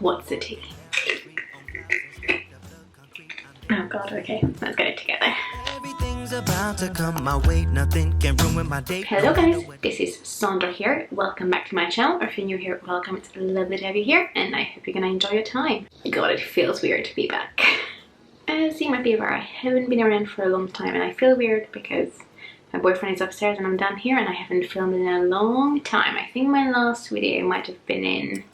What's the tea? Oh god, okay, let's get it together. Everything's about to come my way, nothing can ruin my day. Hello guys, this is Sandra here. Welcome back to my channel, or if you're new here, welcome. It's lovely to have you here, and I hope you're gonna enjoy your time. God, it feels weird to be back. As you might be aware, I haven't been around for a long time, and I feel weird because my boyfriend is upstairs and I'm down here, and I haven't filmed in a long time. I think my last video might have been in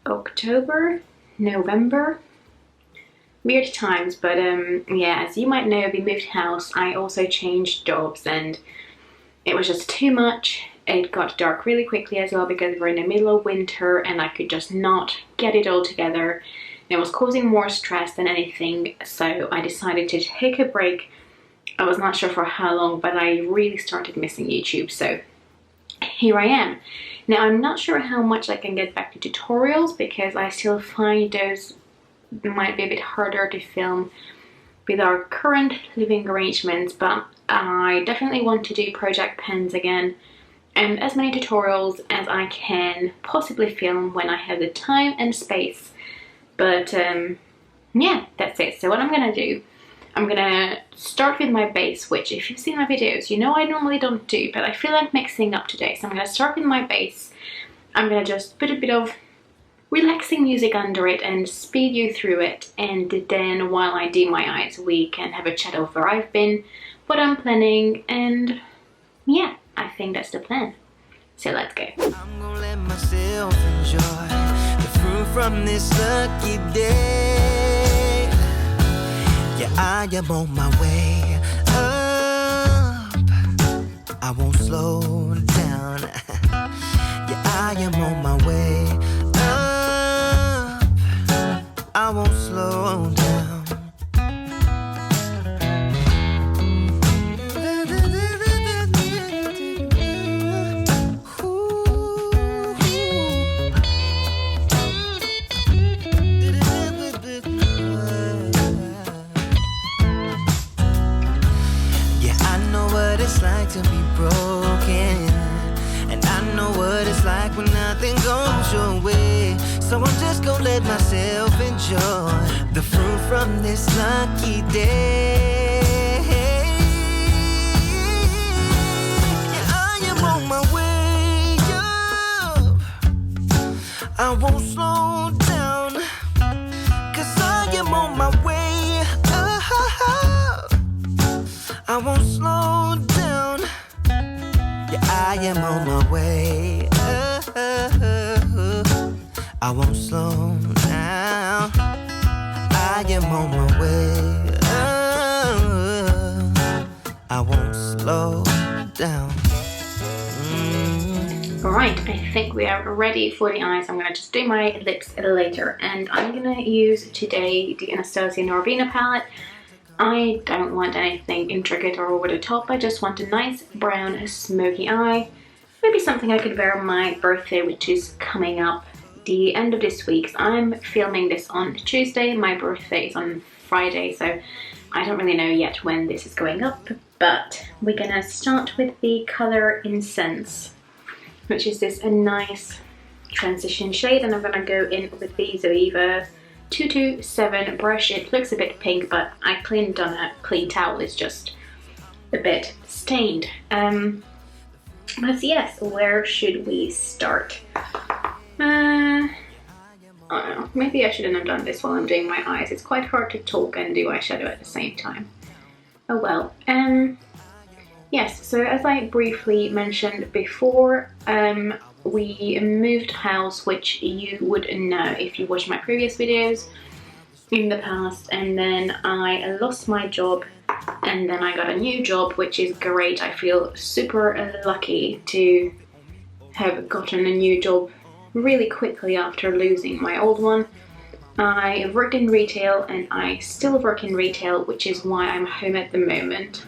October, November. Weird times, but yeah, as you might know, we moved house. I also changed jobs, and it was just too much. It got dark really quickly as well because we're in the middle of winter and I could just not get it all together. It was causing more stress than anything, so I decided to take a break. I was not sure for how long, but I really started missing YouTube, so here I am. Now, I'm not sure how much I can get back to tutorials because I still find those might be a bit harder to film with our current living arrangements, but I definitely want to do project pens again and as many tutorials as I can possibly film when I have the time and space. But yeah, that's it. So what I'm gonna do, I'm gonna start with my base, which if you've seen my videos, you know I normally don't do, but I feel like mixing up today. So I'm gonna start with my base. I'm gonna just put a bit of relaxing music under it and speed you through it, and then while I do my eyes we can have a chat of where I've been, what I'm planning, and yeah, I think that's the plan. So let's go. I'm gonna let myself enjoy the fruit from this lucky day. Yeah, I am on my way up. I won't slow down. Yeah, I am on my way up. I won't slow down. Yeah, I know what it's like to be broken, and I know what it's like when nothing goes your way. So I'm just gonna let myself enjoy the fruit from this lucky day. Yeah, I am on my way up. I won't slow down, 'cause I am on my way up. I won't slow down. Yeah, I am on my way up. I won't slow down. I am on my way up. I won't slow down. Alright, I think we are ready for the eyes. I'm gonna just do my lips later, and I'm gonna use today the Anastasia Norvina palette. I don't want anything intricate or over the top. I just want a nice brown smoky eye. Maybe something I could wear on my birthday, which is coming up the end of this week. So I'm filming this on Tuesday. My birthday is on Friday, so I don't really know yet when this is going up. But we're gonna start with the color Incense, which is this a nice transition shade, and I'm gonna go in with the Zoeva 227 brush. It looks a bit pink, but I cleaned on a clean towel. It's just a bit stained. But yes, where should we start? I don't know, maybe I shouldn't have done this while I'm doing my eyes. It's quite hard to talk and do eyeshadow at the same time. Oh well. Yes, so as I briefly mentioned before, we moved house, which you would know if you watched my previous videos in the past, and then I lost my job, and then I got a new job, which is great. I feel super lucky to have gotten a new job really quickly after losing my old one. I worked in retail and I still work in retail, which is why I'm home at the moment.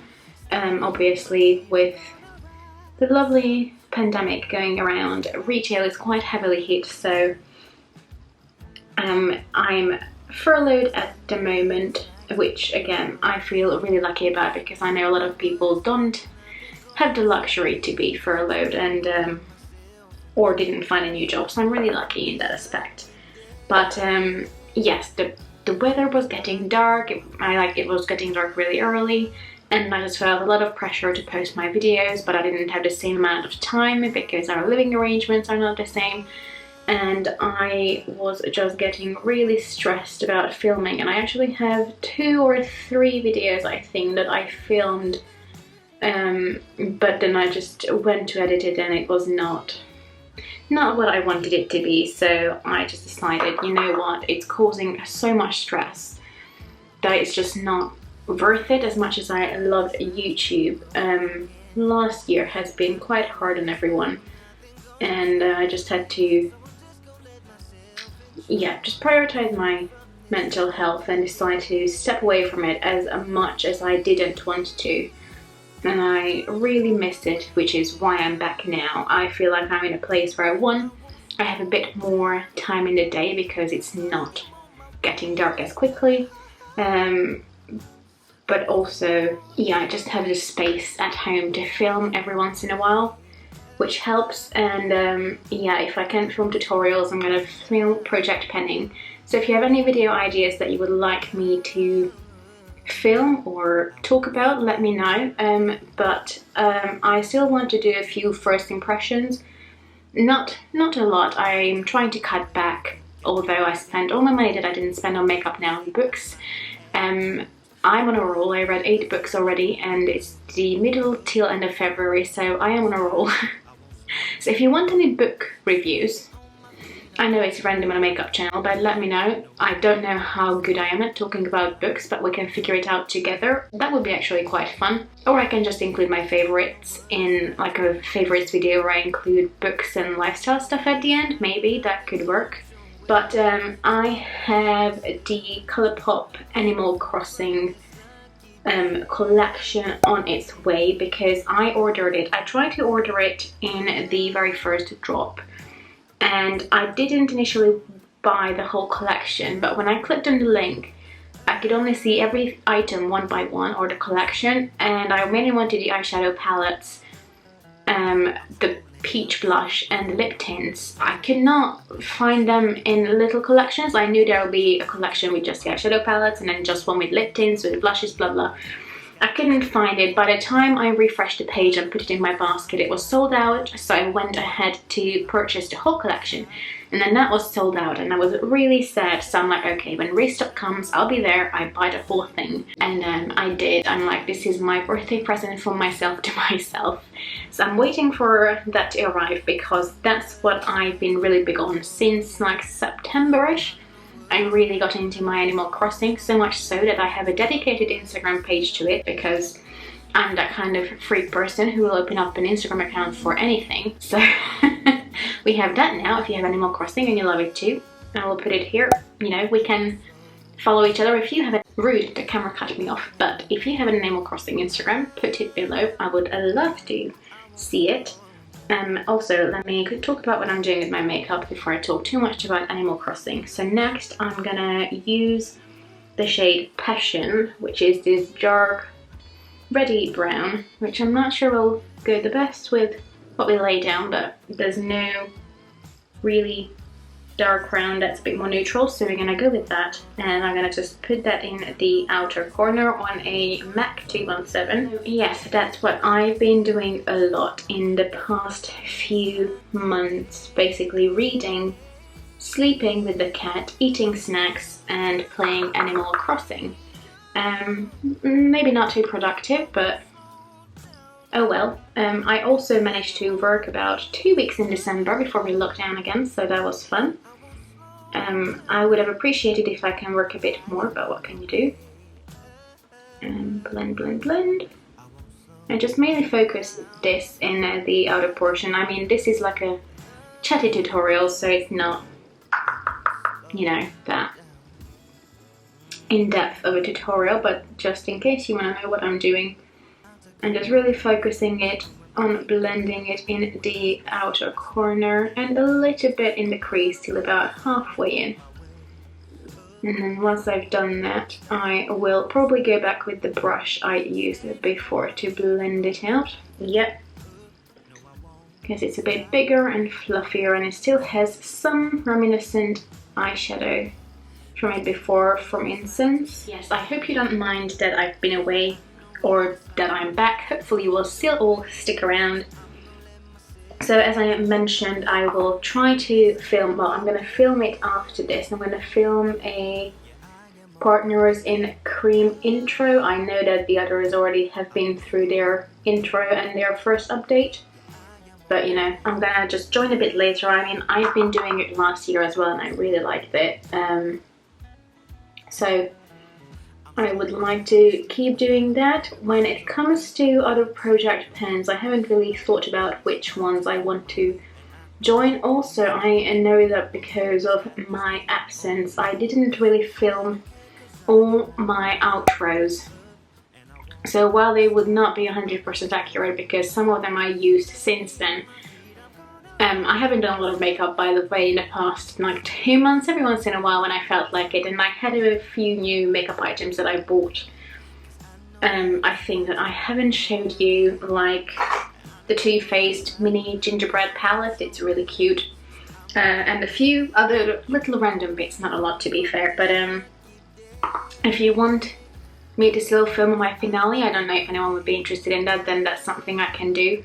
Obviously with the lovely pandemic going around, retail is quite heavily hit, so I'm furloughed at the moment, which again I feel really lucky about because I know a lot of people don't have the luxury to be furloughed, and or didn't find a new job, so I'm really lucky in that aspect. But yes, the weather was getting dark. It was getting dark really early, and I just felt a lot of pressure to post my videos, but I didn't have the same amount of time because our living arrangements are not the same, and I was just getting really stressed about filming. And I actually have 2 or 3 videos, I think, that I filmed, but then I just went to edit it and it was not what I wanted it to be. So I just decided, you know what, it's causing so much stress that it's just not worth it. As much as I love YouTube, last year has been quite hard on everyone, and I just had to, yeah, just prioritize my mental health and decide to step away from it as much as I didn't want to. And I really miss it, which is why I'm back now. I feel like I'm in a place where, one, I have a bit more time in the day because it's not getting dark as quickly, but also, yeah, I just have the space at home to film every once in a while, which helps. And yeah, if I can't film tutorials, I'm gonna film project penning. So if you have any video ideas that you would like me to film or talk about, let me know. But I still want to do a few first impressions. Not a lot. I'm trying to cut back, although I spent all my money that I didn't spend on makeup now on books. I'm on a roll. I read 8 books already, and it's the middle till end of February, so I am on a roll. So if you want any book reviews, I know it's random on a makeup channel, but let me know. I don't know how good I am at talking about books, but we can figure it out together. That would be actually quite fun. Or I can just include my favorites in like a favorites video where I include books and lifestyle stuff at the end. Maybe that could work. But I have the Colourpop Animal Crossing collection on its way because I ordered it. I tried to order it in the very first drop, and I didn't initially buy the whole collection, but when I clicked on the link, I could only see every item one by one, or the collection, and I mainly wanted the eyeshadow palettes, the peach blush and the lip tints. I could not find them in little collections. I knew there would be a collection with just the eyeshadow palettes and then just one with lip tints, with blushes, blah blah. I couldn't find it. By the time I refreshed the page and put it in my basket, it was sold out, so I went ahead to purchase the whole collection, and then that was sold out, and I was really sad. So I'm like, okay, when restock comes, I'll be there. I buy the whole thing, and I did. I'm like, this is my birthday present from myself to myself. So I'm waiting for that to arrive because that's what I've been really big on since like September-ish. I really got into my Animal Crossing, so much so that I have a dedicated Instagram page to it because I'm that kind of freak person who will open up an Instagram account for anything. So we have that now. If you have Animal Crossing and you love it too, I will put it here. You know, we can follow each other. If you have a rude, the camera cut me off, but if you have an Animal Crossing Instagram, put it below. I would love to see it. Also, let me talk about what I'm doing with my makeup before I talk too much about Animal Crossing. So next I'm gonna use the shade Passion, which is this dark reddy brown, which I'm not sure will go the best with what we lay down, but there's no really dark brown that's a bit more neutral, so we're gonna go with that, and I'm gonna just put that in the outer corner on a MAC 217. Yes, that's what I've been doing a lot in the past few months, basically reading, sleeping with the cat, eating snacks, and playing Animal Crossing. Maybe not too productive, but oh well. I also managed to work about 2 weeks in December before we locked down again, so that was fun. I would have appreciated if I can work a bit more, but what can you do? Blend, blend, blend. And just mainly focus this in the outer portion. I mean, this is like a chatty tutorial, so it's not, you know, that in-depth of a tutorial, but just in case you want to know what I'm doing. And just really focusing it on blending it in the outer corner and a little bit in the crease till about halfway in. And then once I've done that, I will probably go back with the brush I used before to blend it out. Yep. because it's a bit bigger and fluffier, and it still has some reminiscent eyeshadow from it before from Incense. Yes, I hope you don't mind that I've been away or that I'm back. Hopefully you will still all stick around. So as I mentioned, I will try to film, well, I'm going to film it after this. I'm going to film a Partners in Cream intro. I know that the others already have been through their intro and their first update. But you know, I'm gonna just join a bit later. I mean, I've been doing it last year as well and I really liked it. So I would like to keep doing that. When it comes to other project pens, I haven't really thought about which ones I want to join. Also, I know that because of my absence, I didn't really film all my outros. So while they would not be 100% accurate because some of them I used since then, I haven't done a lot of makeup, by the way, in the past like 2 months, every once in a while when I felt like it, and I had a few new makeup items that I bought. I think that I haven't showed you, like the Too Faced mini gingerbread palette. It's really cute, and a few other little random bits, not a lot to be fair, but if you want me to still film my finale, I don't know if anyone would be interested in that, then that's something I can do.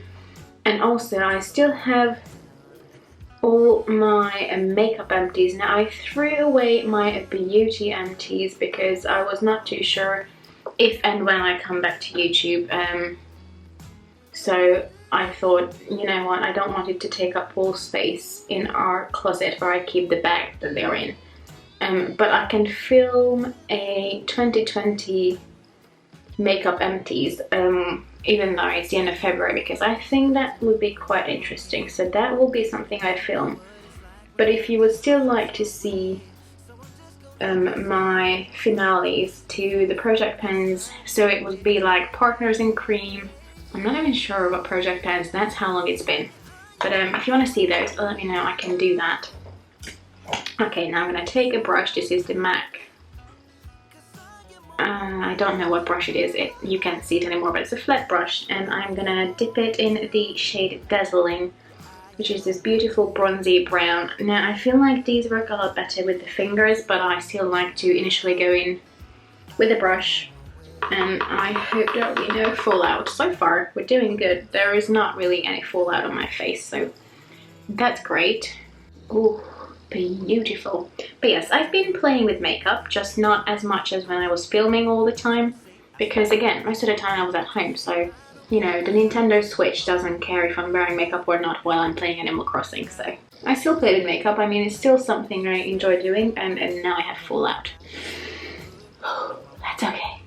And also I still have all my makeup empties. Now I threw away my beauty empties because I was not too sure if and when I come back to YouTube. So I thought, you know what, I don't want it to take up all space in our closet where I keep the bag that they're in. But I can film a 2020 makeup empties, even though it's the end of February, because I think that would be quite interesting. So that will be something I film. But if you would still like to see my finales to the project pens, so it would be like Partners in Cream. I'm not even sure what project pens, that's how long it's been. But if you want to see those, let me know, I can do that. Okay, now I'm going to take a brush. This is the MAC. I don't know what brush it is. You can't see it anymore, but it's a flat brush. And I'm going to dip it in the shade Dazzling, which is this beautiful bronzy brown. Now, I feel like these work a lot better with the fingers, but I still like to initially go in with a brush. And I hope there will be no fallout. So far, we're doing good. There is not really any fallout on my face, so that's great. Ooh. Beautiful. But yes, I've been playing with makeup, just not as much as when I was filming all the time, because again, most of the time I was at home, so you know, the Nintendo Switch doesn't care if I'm wearing makeup or not while I'm playing Animal Crossing, so I still play with makeup. I mean, it's still something I enjoy doing, and now I have fallout. That's okay.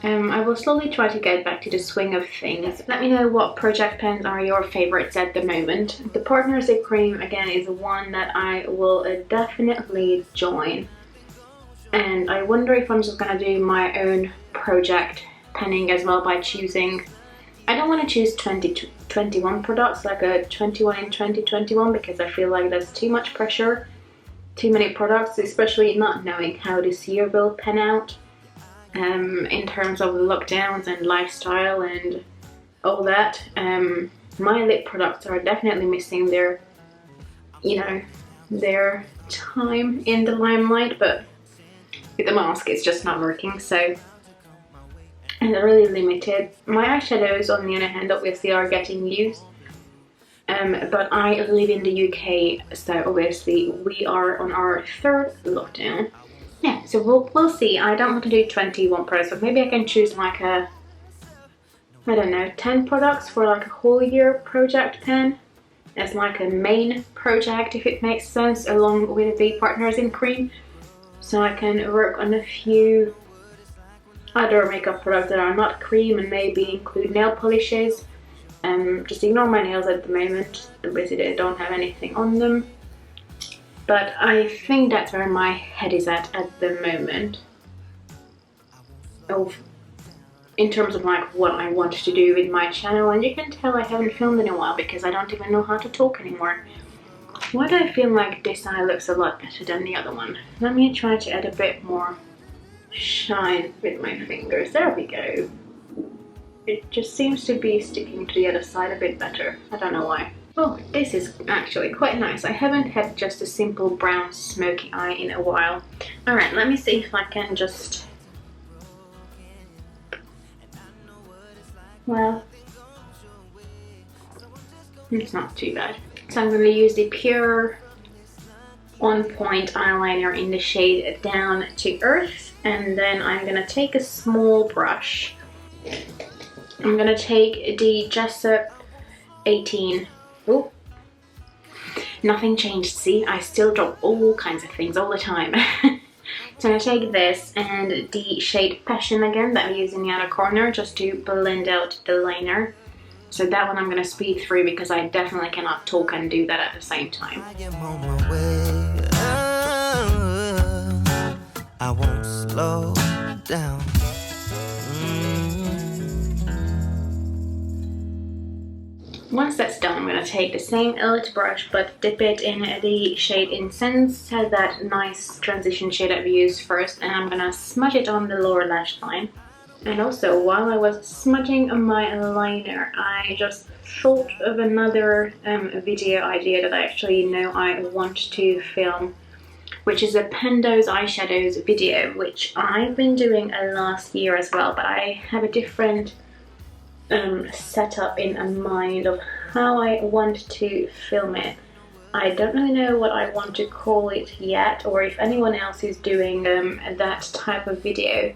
I will slowly try to get back to the swing of things. Let me know what project pens are your favorites at the moment. The Partners in Cream, again, is one that I will definitely join. And I wonder if I'm just gonna do my own project penning as well by choosing... I don't want to choose 2021 products, like a 21 in 2021, because I feel like that's too much pressure. Too many products, especially not knowing how this year will pan out. In terms of lockdowns and lifestyle and all that. My lip products are definitely missing their, you know, their time in the limelight, but with the mask it's just not working, so and they're really limited. My eyeshadows, on the other hand, obviously are getting used, but I live in the UK, so obviously we are on our 3rd lockdown. Yeah, so we'll see. I don't want to do 21 products, but maybe I can choose like a, I don't know, 10 products for like a whole year project pen as like a main project, if it makes sense, along with the Partners in Cream. So I can work on a few other makeup products that are not cream and maybe include nail polishes. Just ignore my nails at the moment, obviously they don't have anything on them. But I think that's where my head is at the moment. In terms of like what I want to do with my channel, and you can tell I haven't filmed in a while because I don't even know how to talk anymore. Why do I feel like this eye looks a lot better than the other one? Let me try to add a bit more shine with my fingers. There we go. It just seems to be sticking to the other side a bit better. I don't know why. Oh, this is actually quite nice. I haven't had just a simple brown smoky eye in a while. Alright, let me see if I can just... Well, it's not too bad. So I'm going to use the Pure On Point eyeliner in the shade Down to Earth, and then I'm going to take a small brush. I'm going to take the Jessup 18. Oh, nothing changed. See, I still drop all kinds of things all the time. So I'm going to take this and the shade Passion again that I use in the outer corner just to blend out the liner. So that one I'm going to speed through because I definitely cannot talk and do that at the same time. I am on my way. I won't slow down. Once that's done, I'm going to take the same Elite brush but dip it in the shade Incense. It has that nice transition shade I've used first, and I'm going to smudge it on the lower lash line. And also, while I was smudging my liner, I just thought of another video idea that I actually know I want to film, which is a Pando's eyeshadows video, which I've been doing last year as well, but I have a different setup in mind of how I want to film it. I don't really know what I want to call it yet, or if anyone else is doing that type of video.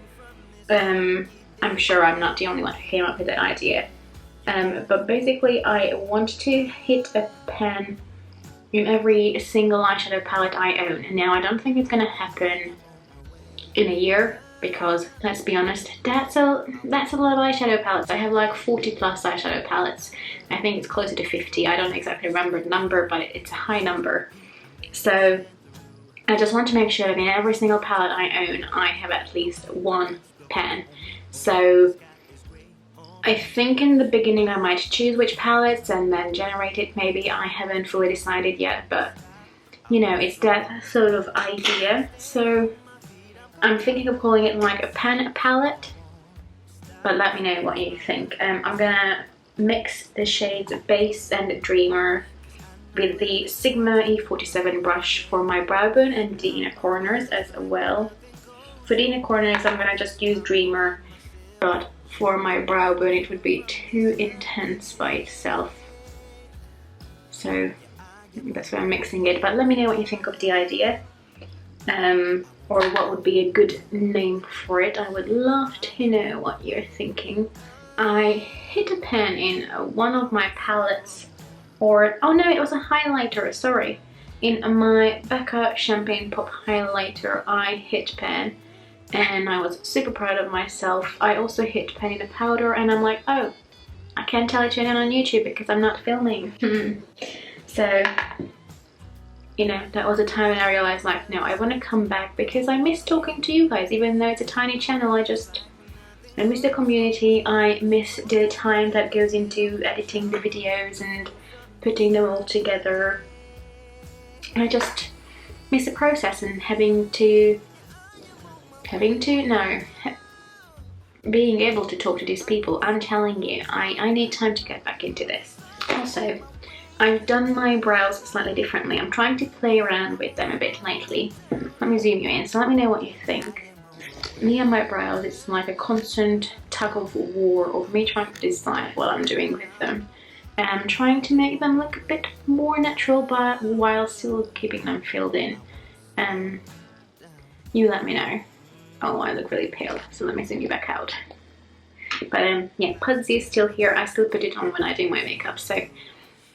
I'm sure I'm not the only one who came up with that idea. But basically I want to hit a pan in every single eyeshadow palette I own. Now I don't think it's gonna happen in a year because, let's be honest, that's a lot of eyeshadow palettes. I have like 40 plus eyeshadow palettes. I think it's closer to 50. I don't exactly remember the number, but it's a high number. So I just want to make sure that in every single palette I own, I have at least one pan. So I think in the beginning I might choose which palettes and then generate it maybe. I haven't fully decided yet, but you know, it's that sort of idea. So I'm thinking of calling it like a pan palette, but let me know what you think. I'm gonna mix the shades Base and Dreamer with the Sigma E47 brush for my brow bone and the inner corners as well. For the inner corners I'm gonna just use Dreamer, but for my brow bone it would be too intense by itself. So that's why I'm mixing it, but let me know what you think of the idea. Or what would be a good name for it. I would love to know what you're thinking. I hit a pan in one of my palettes, or oh no, it was a highlighter, sorry. In my Becca Champagne Pop highlighter I hit pan, and I was super proud of myself. I also hit pan in a powder, and I'm like, oh, I can't tell it to anyone on YouTube because I'm not filming. So, you know, that was a time when I realized, like, no, I want to come back because I miss talking to you guys. Even though it's a tiny channel, I miss the community. I miss the time that goes into editing the videos and putting them all together. I just miss the process and being able to talk to these people. I'm telling you, I need time to get back into this. Also, I've done my brows slightly differently. I'm trying to play around with them a bit lately. Let me zoom you in, so let me know what you think. Me and my brows, it's like a constant tug of war of me trying to decide what I'm doing with them. And I'm trying to make them look a bit more natural, but while still keeping them filled in. You let me know. Oh, I look really pale, so let me zoom you back out. But yeah, Pudsey is still here. I still put it on when I do my makeup, so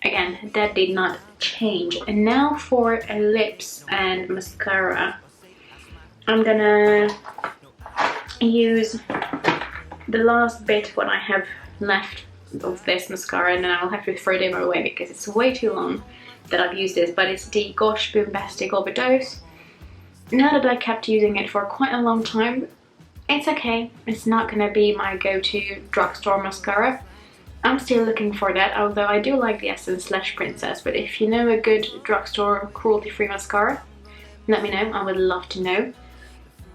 again, that did not change. And now for lips and mascara. I'm gonna use the last bit what I have left of this mascara, and then I'll have to throw them away because it's way too long that I've used this, but it's the Gosh Bombastic Overdose. Now that I kept using it for quite a long time, it's okay. It's not gonna be my go-to drugstore mascara. I'm still looking for that, although I do like the Essence Slash Princess, but if you know a good drugstore cruelty-free mascara, let me know. I would love to know.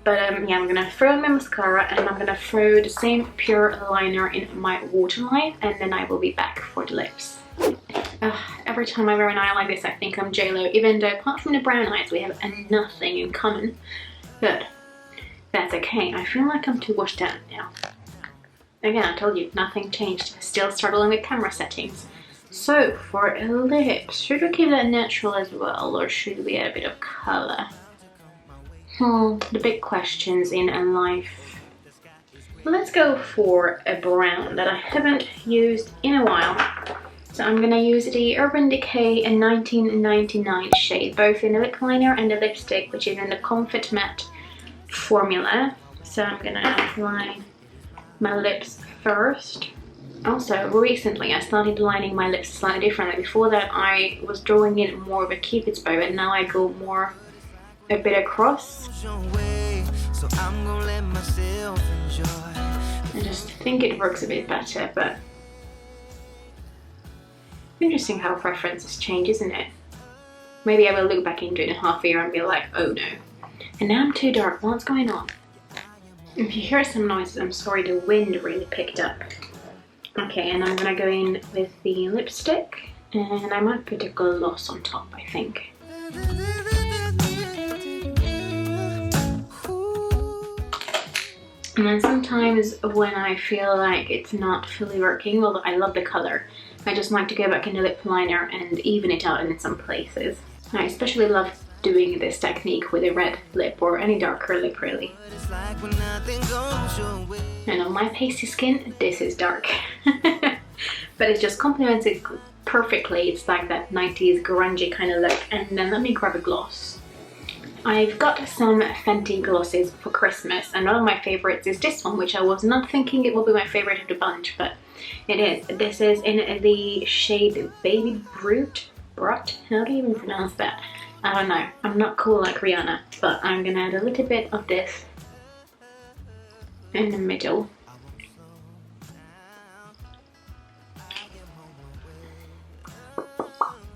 But yeah, I'm gonna throw in my mascara and I'm gonna throw the same pure liner in my waterline, and then I will be back for the lips. Every time I wear an eye like this, I think I'm J-Lo, even though apart from the brown eyes, we have nothing in common. But that's okay. I feel like I'm too washed out now. Again, I told you, nothing changed. Still struggling with camera settings. So, for lips, should we keep that natural as well, or should we add a bit of colour? The big questions in life. Let's go for a brown that I haven't used in a while. So I'm gonna use the Urban Decay 1999 shade, both in the lip liner and the lipstick, which is in the Comfort Matte formula. So I'm gonna line my lips first. Also, recently I started lining my lips slightly differently. Before that I was drawing in more of a cupid's bow, and now I go more a bit across. I just think it works a bit better, but interesting how preferences change, isn't it? Maybe I will look back into it in half a year and be like, oh no. And now I'm too dark, what's going on? If you hear some noises, I'm sorry, the wind really picked up. Okay, and I'm gonna go in with the lipstick, and I might put a gloss on top, I think. And then sometimes when I feel like it's not fully working, although I love the color, I just like to go back in the lip liner and even it out in some places. I especially love doing this technique with a red lip or any darker lip really. And on my pasty skin, this is dark. But it just complements it perfectly. It's like that 90s grungy kind of look. And then let me grab a gloss. I've got some Fenty Glosses for Christmas, and one of my favorites is this one, which I was not thinking it will be my favorite of the bunch, but it is. This is in the shade Baby Brute. How do you even pronounce that? I don't know. I'm not cool like Rihanna, but I'm gonna add a little bit of this in the middle.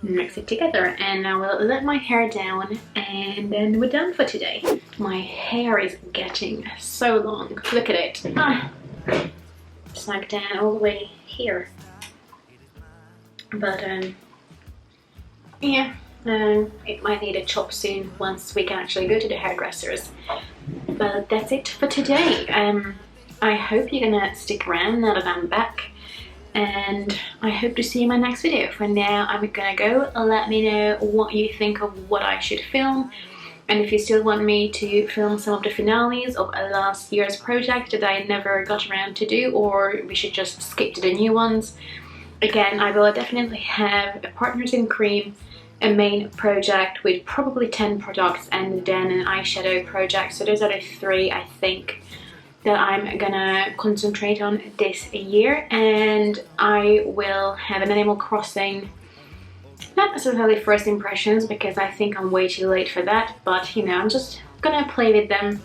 Mix it together, and I will let my hair down, and then we're done for today. My hair is getting so long. Look at it. It's like down all the way here. But yeah, it might need a chop soon once we can actually go to the hairdressers. But that's it for today. I hope you're gonna stick around now that I'm back. And I hope to see you in my next video. For now, I'm gonna go. Let me know what you think of what I should film. And if you still want me to film some of the finales of last year's project that I never got around to do, or we should just skip to the new ones. Again, I will definitely have a Partners in Cream, a main project with probably 10 products, and then an eyeshadow project. So those are the three, I think, that I'm gonna concentrate on this year. And I will have an Animal Crossing, not necessarily first impressions because I think I'm way too late for that, but you know, I'm just gonna play with them.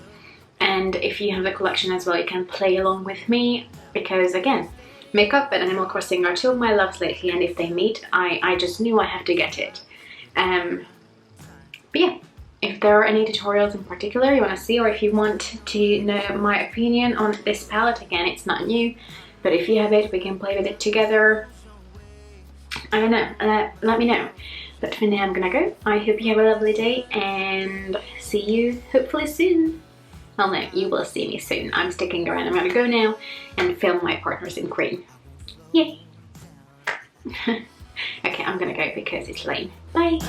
And if you have the collection as well, you can play along with me, because again, makeup and Animal Crossing are two of my loves lately, and if they meet, I just knew I have to get it. But yeah, if there are any tutorials in particular you want to see, or if you want to know my opinion on this palette, again, it's not new, but if you have it, we can play with it together. I don't know, let me know. But for now, I'm gonna go. I hope you have a lovely day, and see you hopefully soon. Well, no, you will see me soon. I'm sticking around. I'm gonna go now and film my Partners in Cream. Yay! Okay, I'm gonna go because it's late. Bye!